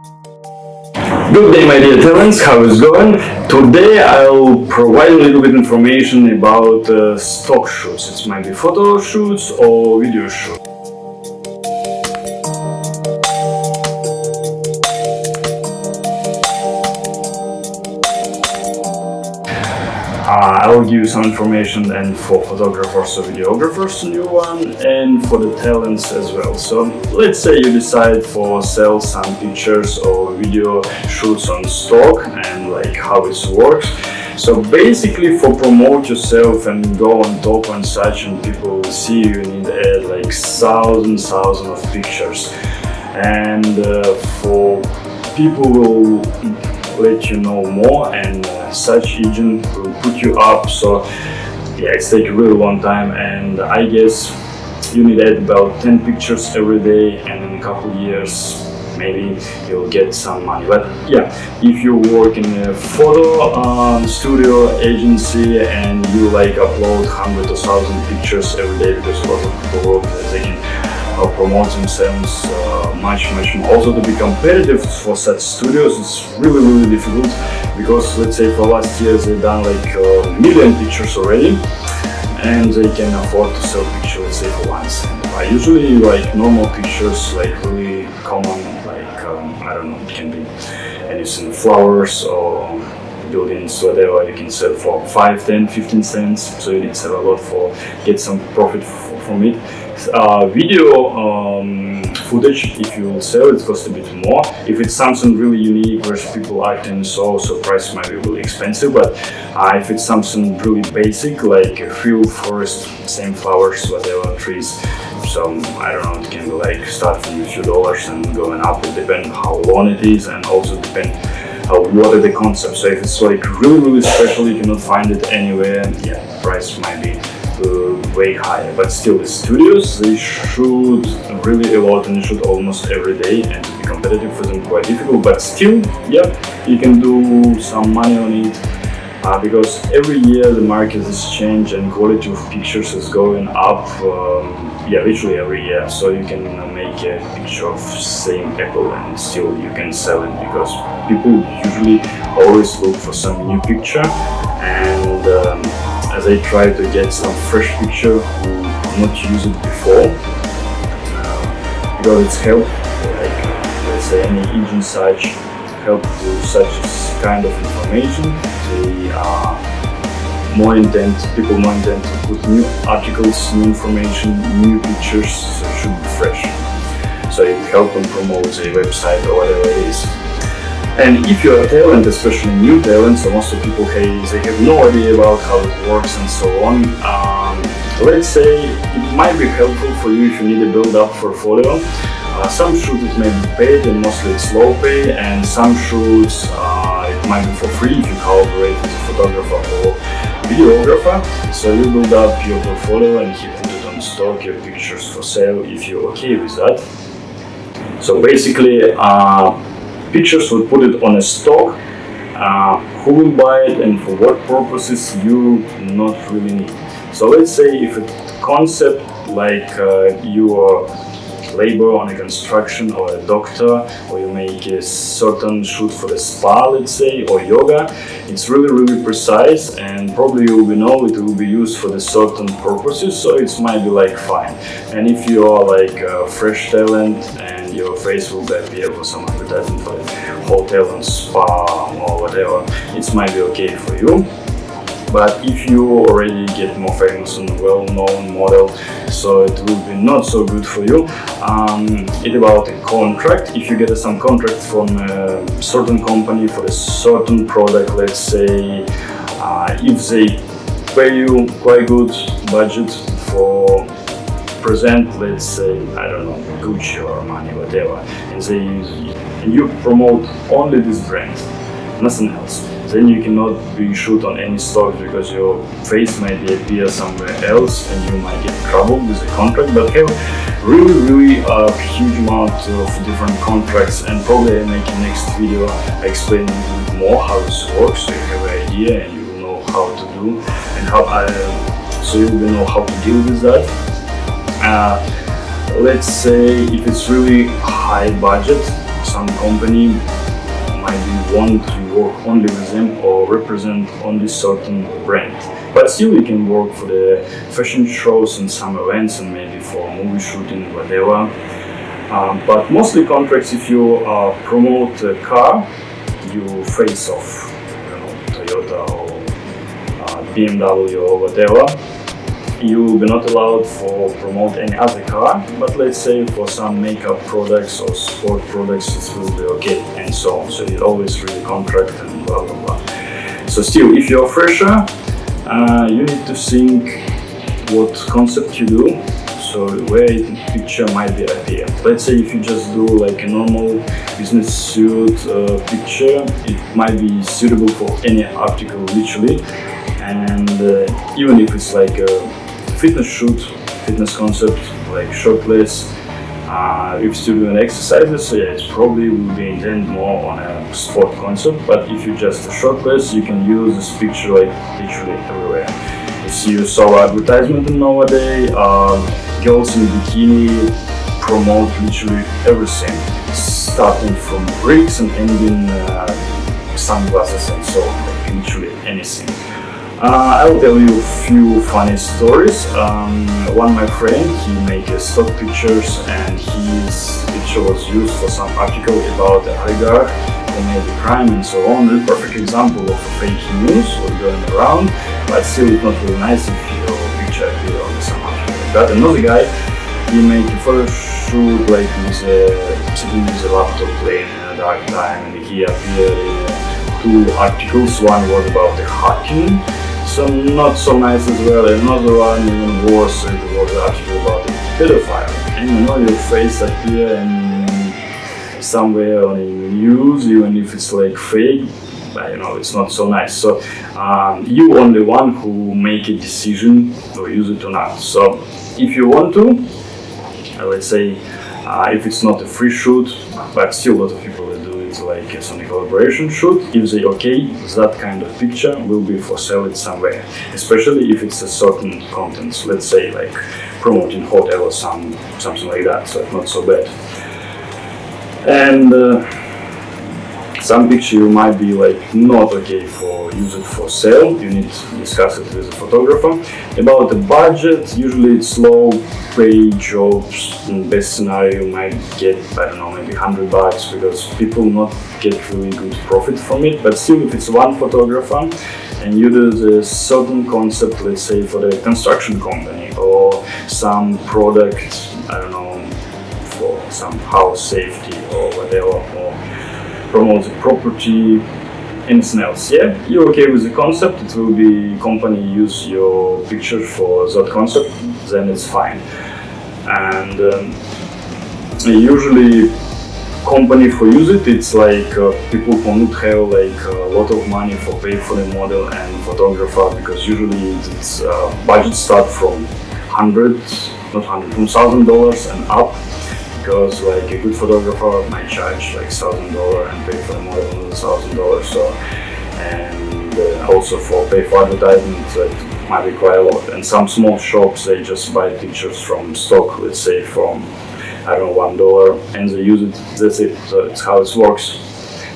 Good day, my dear talents, how is going? Today I'll provide a little bit information about stock shoots. It might be photo shoots or video shoots. I will give you some information and for photographers or videographers, new one, and for the talents as well. So let's say you decide for sell some pictures or video shoots on stock and like how it works. So basically for promote yourself and go on top and such and people will see you need to add like thousands of pictures, and for people will let you know more, and such agent will put you up. So yeah, it's take a really long time, and I guess you need to add about 10 pictures every day, and in a couple of years maybe you'll get some money. But yeah, if you work in a photo studio agency and you like upload 100 or 1,000 pictures every day, because a lot of people work as they can promote themselves much more. Also, to be competitive for such studios, it's really difficult, because let's say for last years they've done like a million pictures already, and they can afford to sell pictures, let's say, for 1 cent. Usually like normal pictures, like really common, like I don't know, it can be anything, flowers or buildings, whatever, you can sell for 5, 10, 15 cents. So you need to sell a lot for get some profit from it. Video footage, if you will sell, it costs a bit more. If it's something really unique where people acting, so price might be really expensive. But if it's something really basic, like a field, forest, same flowers, whatever, trees, so I don't know, it can be like start from a few dollars and going up. It depends how long it is, and also depend what are the concepts. So if it's like really special, you cannot find it anywhere, yeah, price might be way higher. But still, the studios, they shoot really a lot and shoot almost every day, and to be competitive for them quite difficult. But still, yeah, you can do some money on it, because every year the market is changed and quality of pictures is going up, yeah, literally every year. So you can make a picture of same apple and still you can sell it, because people usually always look for some new picture, and as I try to get some fresh picture who not used it before, because it's help, like let's say any agent such help to such kind of information. They are more intent, people more intent to put new articles, new information, new pictures, so it should be fresh. So it help them promote a website or whatever it is. And if you're a talent, especially new talent, so most of people they have no idea about how it works and so on. Let's say it might be helpful for you if you need to build up portfolio. Some shoots it may be paid, and mostly it's low pay, and some shoots it might be for free if you cooperate with a photographer or videographer. So you build up your portfolio and you put it on stock, your pictures for sale, if you're okay with that. So basically, pictures will put it on a stock. Who will buy it and for what purposes, you not really need. So let's say if a concept like you are labor on a construction or a doctor, or you make a certain shoot for the spa, let's say, or yoga, it's really precise, and probably you will know it will be used for the certain purposes, so it might be like fine. And if you are like a fresh talent and your face will appear for some advertisement for the hotel and spa or whatever, it might be okay for you. But if you already get more famous and well-known model, so it will be not so good for you. It's about a contract. If you get some contract from a certain company for a certain product, let's say, if they pay you quite good budget for present, let's say, I don't know, Gucci or Armani, whatever, and you promote only this brand, nothing else, then you cannot be shoot on any stocks, because your face might appear somewhere else and you might get trouble with the contract. But have really a huge amount of different contracts, and probably I make a next video explaining a little bit more how this works, so you have an idea and you will know how to do and so you will know how to deal with that. Let's say if it's really high budget, some company might want to work only with them or represent only certain brand. But still, you can work for the fashion shows and some events and maybe for movie shooting, whatever. But mostly contracts, if you promote a car, you face off, Toyota or BMW or whatever. You will be not allowed for promote any other car, but let's say for some makeup products or sport products it will be okay, and so on. So you always read the contract and blah blah blah. So still, if you're a fresher, you need to think what concept you do, so where the picture might be appear. Let's say if you just do like a normal business suit picture, it might be suitable for any article literally, and even if it's like a fitness shoot, fitness concept, like shirtless, if still doing exercises, so yeah, it probably will be intended more on a sport concept. But if you just shirtless, you can use this picture like literally everywhere. You saw advertisement nowadays, girls in bikini promote literally everything, starting from bricks and ending sunglasses and so on, like literally anything. I will tell you a few funny stories. One my friend, he make stock pictures and his picture was used for some article about a oligarch who made a crime and so on. A perfect example of fake news was going around, but still it's not really nice if your picture appear on some article like that. Another guy, he made a photo shoot like with sitting with a laptop playing in a dark time, and he appeared in two articles. One was about the hacking, so not so nice as well. Another one even worse, it was an article about a pedophile, and your face appear and somewhere on the news, even if it's like fake, but it's not so nice. So you only one who make a decision to use it or not. So if you want to, let's say if it's not a free shoot, but still a lot of people will do it like it's on a collaboration shoot, if they okay, that kind of picture will be for sale it somewhere, especially if it's a certain content, let's say like promoting hotel or something like that, so it's not so bad. And some picture you might be like not okay for use it for sale. You need to discuss it with a photographer. About the budget, usually it's low pay jobs. In best scenario you might get, I don't know, maybe $100 because people not get really good profit from it. But still, if it's one photographer and you do the certain concept, let's say for the construction company or some product, I don't know, for some house safety or whatever, or promote the property, anything else, yeah, you're okay with the concept, it will be company use your picture for that concept, then it's fine. And usually company for use it, it's like people who not have like a lot of money for pay for the model and photographer, because usually it's budget start from from $1,000 and up. Because like a good photographer might charge like $1,000 and pay for the model $1,000. So, and also for pay for advertisements, that might be quite a lot. And some small shops, they just buy pictures from stock, let's say from, I don't know, $1, and they use it. That's it. So it's how it works.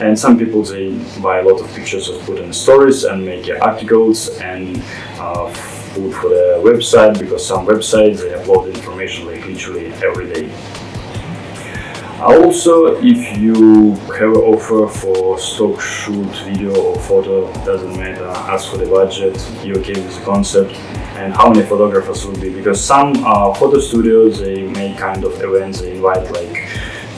And some people, they buy a lot of pictures and put in stories and make articles and put for their website, because some websites they upload information like literally every day. Also, if you have an offer for stock shoot, video or photo, doesn't matter, ask for the budget, you're okay with the concept, and how many photographers will be, because some photo studios, they make kind of events, they invite like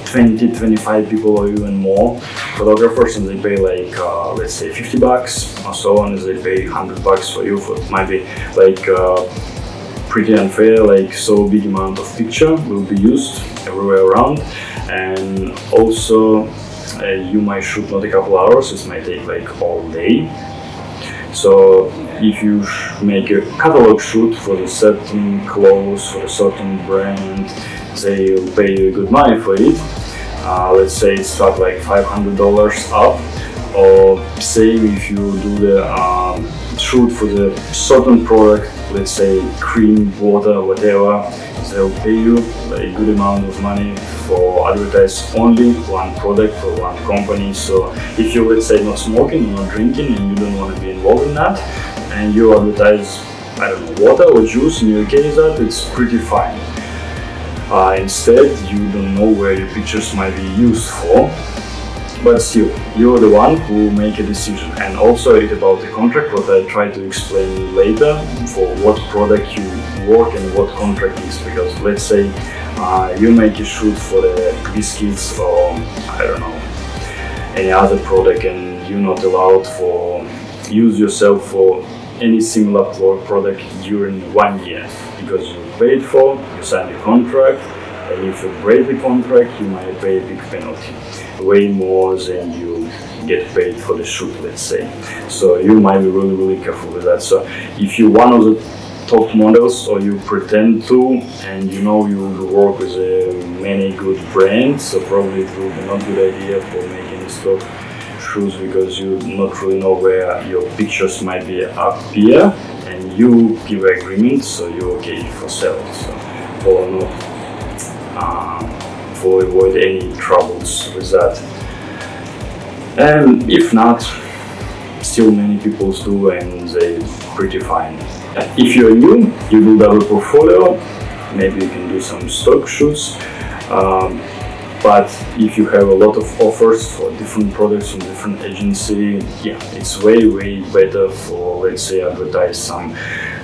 20, 25 people or even more photographers, and they pay like, let's say $50 or so on, as they pay $100 for you, for it might be like pretty unfair, like so big amount of picture will be used everywhere around. And also you might shoot not a couple hours, it might take like all day. So if you make a catalog shoot for a certain clothes, for a certain brand, they will pay you good money for it. Let's say it start like $500 up, or same if you do the shoot for the certain product, let's say cream, water, whatever, they'll pay you a good amount of money for advertise only one product for one company. So if you're, let's say, not smoking, not drinking, and you don't want to be involved in that, and you advertise, I don't know, water or juice, in your case, that it's pretty fine. Instead, you don't know where your pictures might be used for, but still, you're the one who make a decision. And also it's about the contract, what I try to explain later, for what product you work and what contract is. Because let's say you make a shoot for the biscuits or, I don't know, any other product, and you're not allowed for use yourself for any similar product during 1 year, because you paid for, you signed a contract, and if you break the contract, you might pay a big penalty, way more than you get paid for the shoot, let's say. So you might be really careful with that. So if you're one of the top models, or you pretend to, and you know you will work with many good brands, so probably it will be not a good idea for making stock shoots, because you not really know where your pictures might be appear, and you give agreement, so you're okay for selling. So for avoid any troubles with that. And if not, still many people do, and they pretty fine. If you're new, you build up a portfolio, maybe you can do some stock shoots. But if you have a lot of offers for different products from different agency, yeah, it's way better for, let's say, advertise some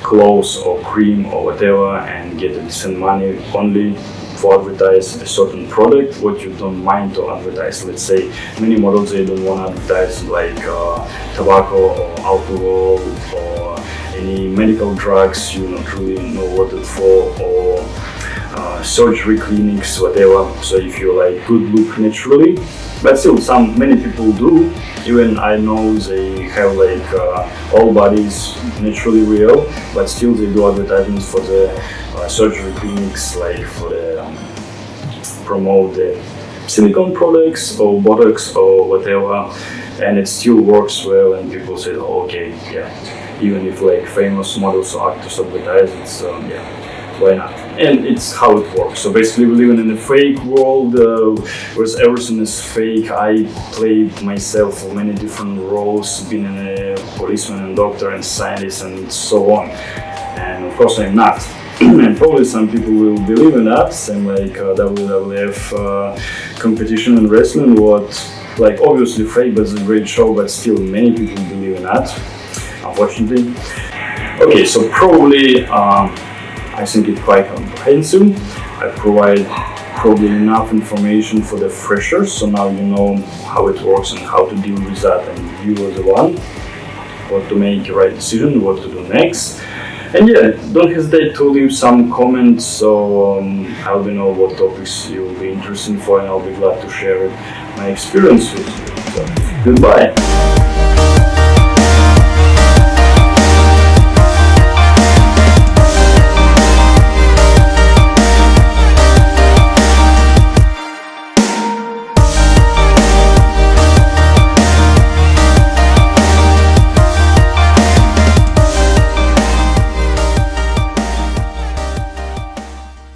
clothes or cream or whatever, and get a decent money only for advertise a certain product what you don't mind to advertise. Let's say many models, they don't want to advertise like tobacco or alcohol or any medical drugs you not really know what it's for, or surgery clinics, whatever. So if you like good look naturally, but still many people do, even I know they have like all bodies naturally real, but still they do advertisements for the surgery clinics, like for the promote the silicone products or Botox or whatever, and it still works well, and people say, oh, okay, yeah, even if like famous models or actors advertise, it's yeah, why not? And it's how it works. So basically, we live in a fake world where everything is fake. I played myself for many different roles, been a policeman and doctor and scientist and so on. And of course, I'm not. And probably some people will believe in that, same like WWF competition in wrestling, what like obviously fake, but it's a great show, but still many people believe in that, unfortunately. Okay, so probably I think it's quite comprehensive. I provide probably enough information for the freshers, so now you know how it works and how to deal with that, and you are the one what to make the right decision, what to do next. And yeah, don't hesitate to leave some comments, so I will know what topics you will be interested for, and I'll be glad to share my experience with you. So, goodbye.